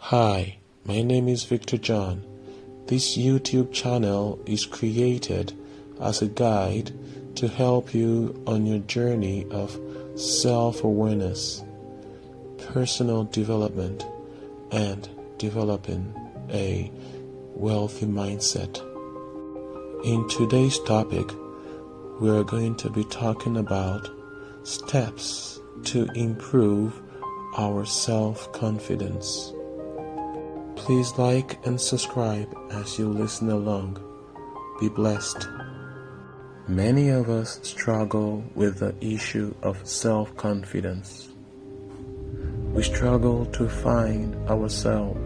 Hi, my name is Victor John. This YouTube channel is created as a guide to help you on your journey of self-awareness, personal development, and developing a wealthy mindset. In today's topic, we are going to be talking about steps to improve our self-confidence. Please like and subscribe as you listen along. Be blessed. Many of us struggle with the issue of self-confidence. We struggle to find ourselves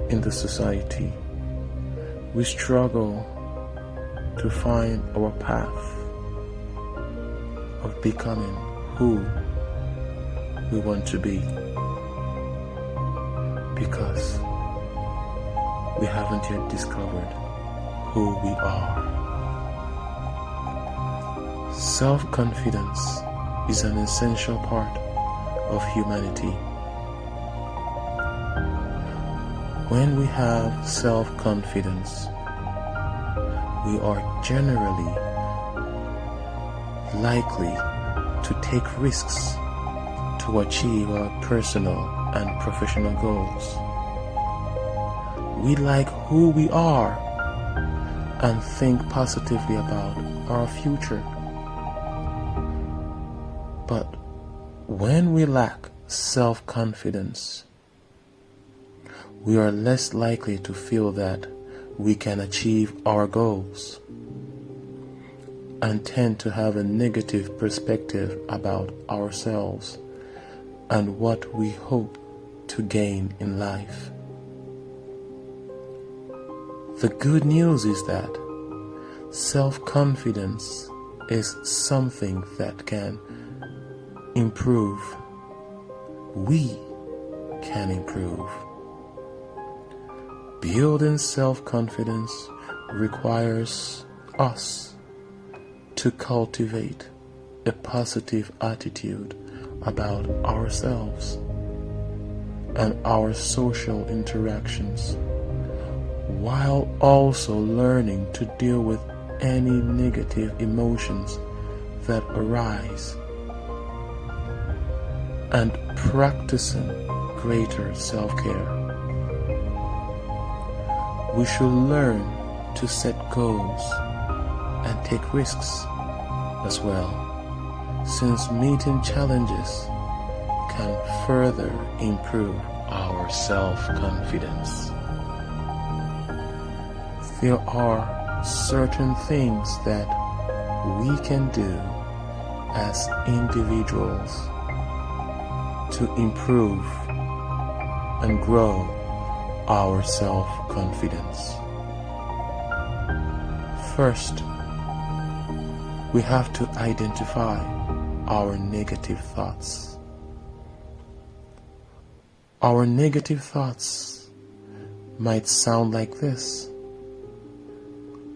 in the society. We struggle to find our path of becoming who we want to be, because we haven't yet discovered who we are. Self-confidence is an essential part of humanity. When we have self-confidence, we are generally likely to take risks to achieve our personal and professional goals. We like who we are and think positively about our future. But when we lack self-confidence, we are less likely to feel that we can achieve our goals and tend to have a negative perspective about ourselves and what we hope to gain in life. The good news is that self-confidence is something that can improve. We can improve. Building self-confidence requires us to cultivate a positive attitude about ourselves and our social interactions, while also learning to deal with any negative emotions that arise and practicing greater self-care. We should learn to set goals and take risks as well, since meeting challenges can further improve our self-confidence. There are certain things that we can do as individuals to improve and grow our self-confidence. First, we have to identify our negative thoughts. Our negative thoughts might sound like this: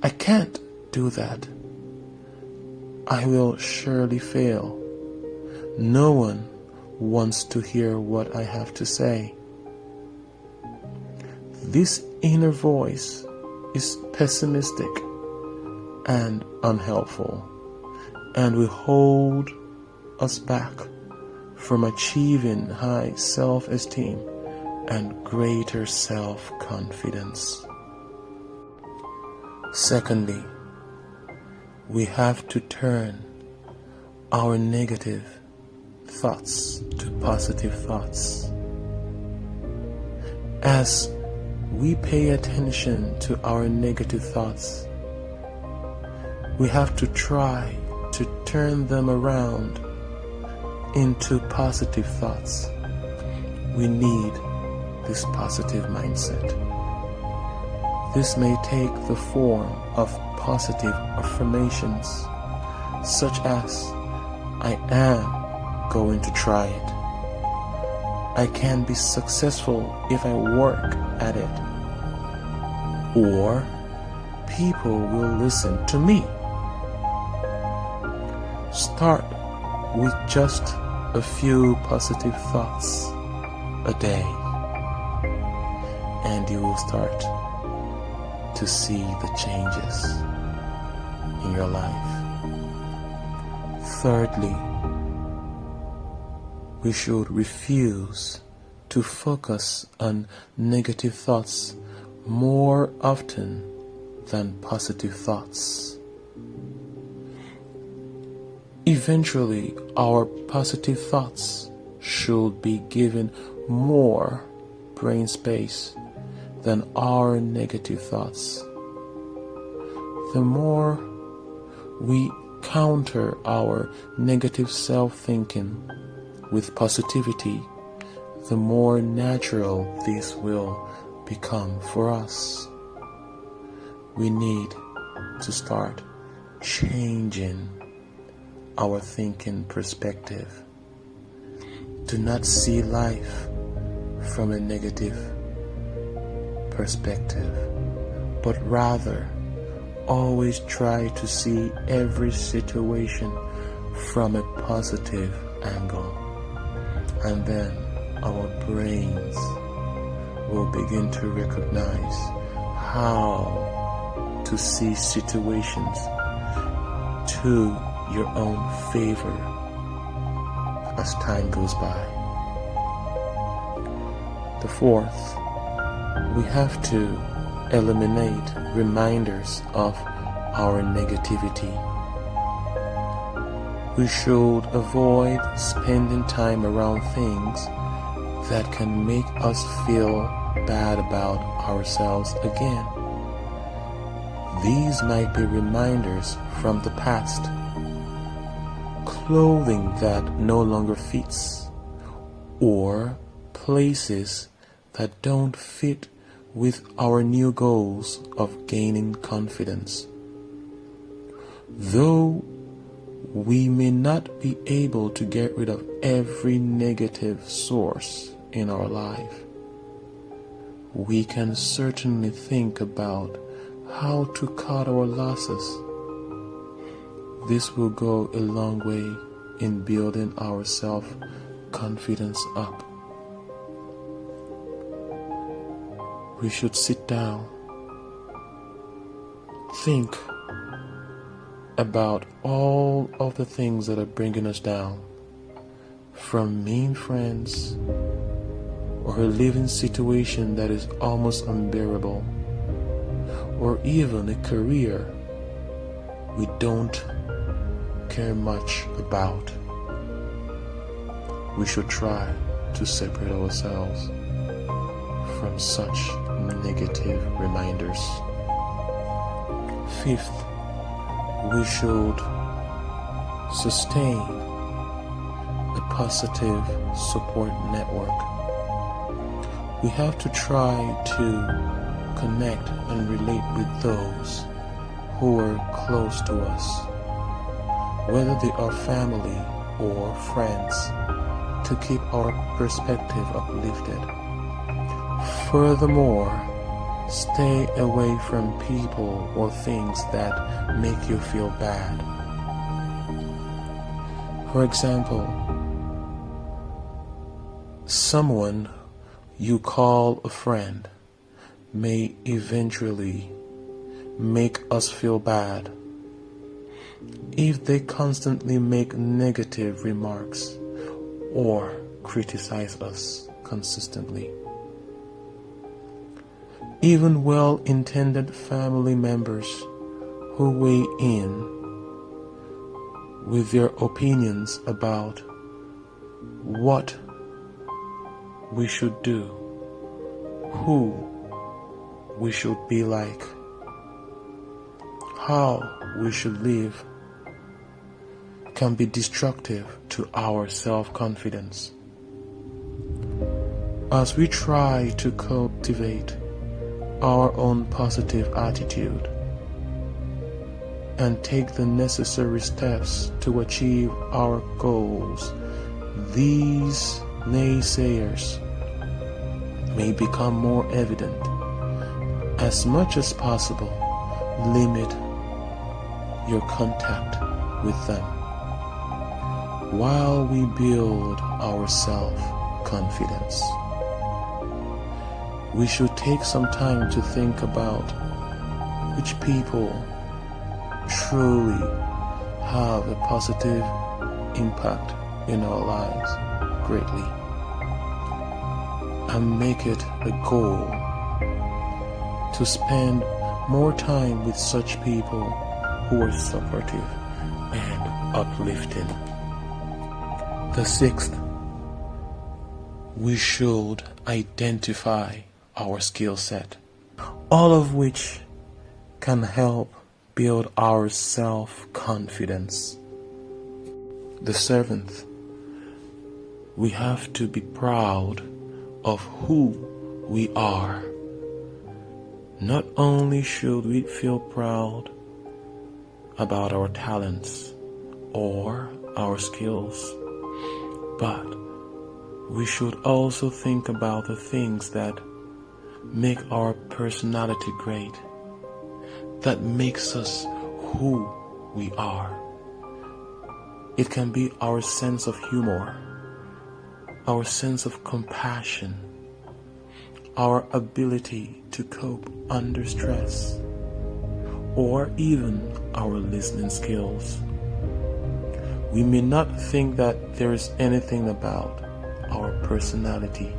I can't do that. I will surely fail. No one wants to hear what I have to say. This inner voice is pessimistic and unhelpful, and will hold us back from achieving high self-esteem and greater self-confidence. Secondly, we have to turn our negative thoughts to positive thoughts. As we pay attention to our negative thoughts, we have to try to turn them around into positive thoughts. We need this positive mindset. This may take the form of positive affirmations, such as, I am going to try it. I can be successful if I work at it. Or, people will listen to me. Start with just a few positive thoughts a day, and you will start to see the changes in your life. Thirdly, we should refuse to focus on negative thoughts more often than positive thoughts. Eventually, our positive thoughts should be given more brain space than our negative thoughts. The more we counter our negative self-thinking with positivity, the more natural this will become for us. We need to start changing our thinking perspective. Do not see life from a negative perspective, but rather always try to see every situation from a positive angle. And then our brains will begin to recognize how to see situations to your own favor as time goes by. The fourth, we have to eliminate reminders of our negativity. We should avoid spending time around things that can make us feel bad about ourselves again. These might be reminders from the past, clothing that no longer fits, or places that don't fit with our new goals of gaining confidence. Though we may not be able to get rid of every negative source in our life, we can certainly think about how to cut our losses. This will go a long way in building our self-confidence up. We should sit down, think about all of the things that are bringing us down, from mean friends or a living situation that is almost unbearable, or even a career we don't care much about. We should try to separate ourselves from such negative reminders. Fifth, we should sustain a positive support network. We have to try to connect and relate with those who are close to us, whether they are family or friends, to keep our perspective uplifted. Furthermore, stay away from people or things that make you feel bad. For example, someone you call a friend may eventually make us feel bad if they constantly make negative remarks or criticize us consistently. Even well-intended family members who weigh in with their opinions about what we should do, who we should be like, how we should live, can be destructive to our self-confidence. As we try to cultivate our own positive attitude and take the necessary steps to achieve our goals, these naysayers may become more evident. As much as possible, limit your contact with them while we build our self-confidence. we should take some time to think about which people truly have a positive impact in our lives greatly, and make it a goal to spend more time with such people who are supportive and uplifting. The sixth, we should identify our skill set, all of which can help build our self-confidence. The seventh, we have to be proud of who we are. Not only should we feel proud about our talents or our skills, but we should also think about the things that make our personality great, that makes us who we are. It can be our sense of humor, our sense of compassion, our ability to cope under stress, or even our listening skills. We may not think that there is anything about our personality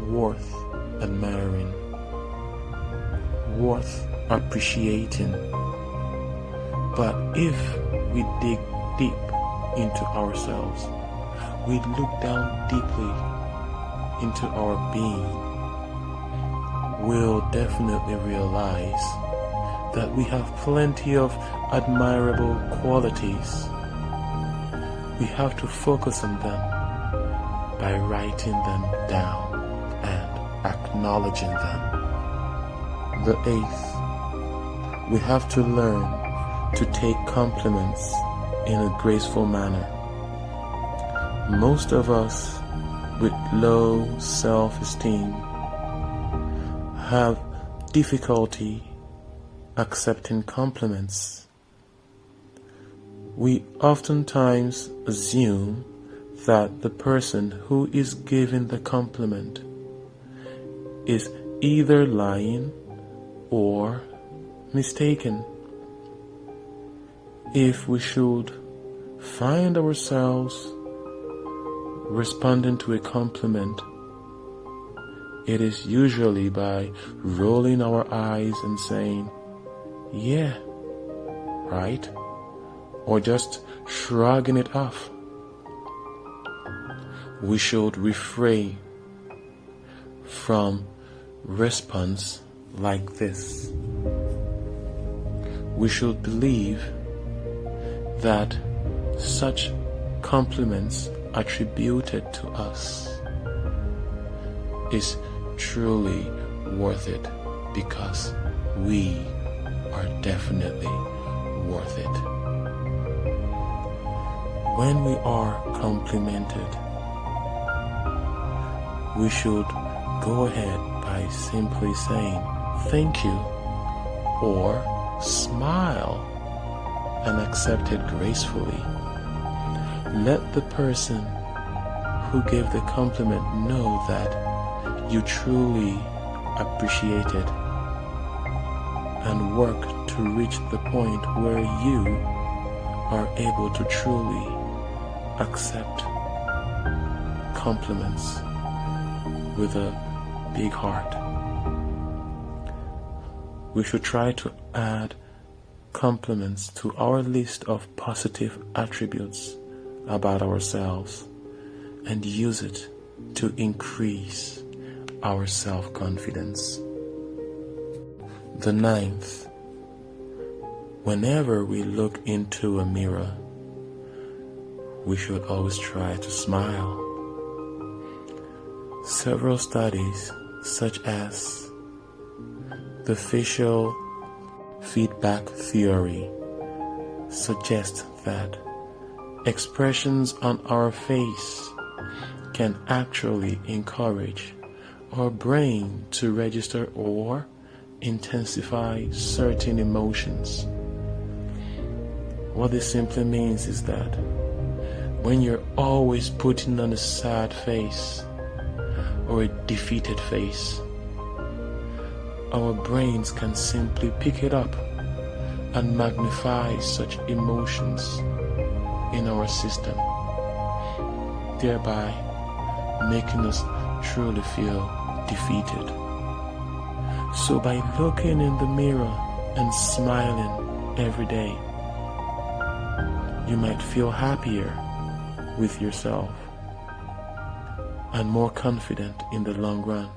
worth admiring, worth appreciating. But if we dig deep into ourselves, we look down deeply into our being, we'll definitely realize that we have plenty of admirable qualities. We have to focus on them by writing them down and acknowledging them. The eighth, we have to learn to take compliments in a graceful manner. Most of us with low self-esteem have difficulty accepting compliments. We oftentimes assume that the person who is giving the compliment is either lying or mistaken. If we should find ourselves responding to a compliment, it is usually by rolling our eyes and saying, "Yeah, right," or just shrugging it off. We should refrain from response like this. We should believe that such compliments attributed to us is truly worth it, because we are definitely worth it. When we are complimented, we should go ahead by simply saying thank you, or smile and accept it gracefully. Let the person who gave the compliment know that you truly appreciate it, and work to reach the point where you are able to truly accept compliments with a big heart. We should try to add compliments to our list of positive attributes about ourselves and use it to increase our self-confidence. The ninth, whenever we look into a mirror, we should always try to smile. Several studies, such as the facial feedback theory, suggest that expressions on our face can actually encourage our brain to register or intensify certain emotions. What this simply means is that when you're always putting on a sad face or a defeated face, our brains can simply pick it up and magnify such emotions in our system, thereby making us truly feel defeated. So by looking in the mirror and smiling every day, you might feel happier with yourself and more confident in the long run.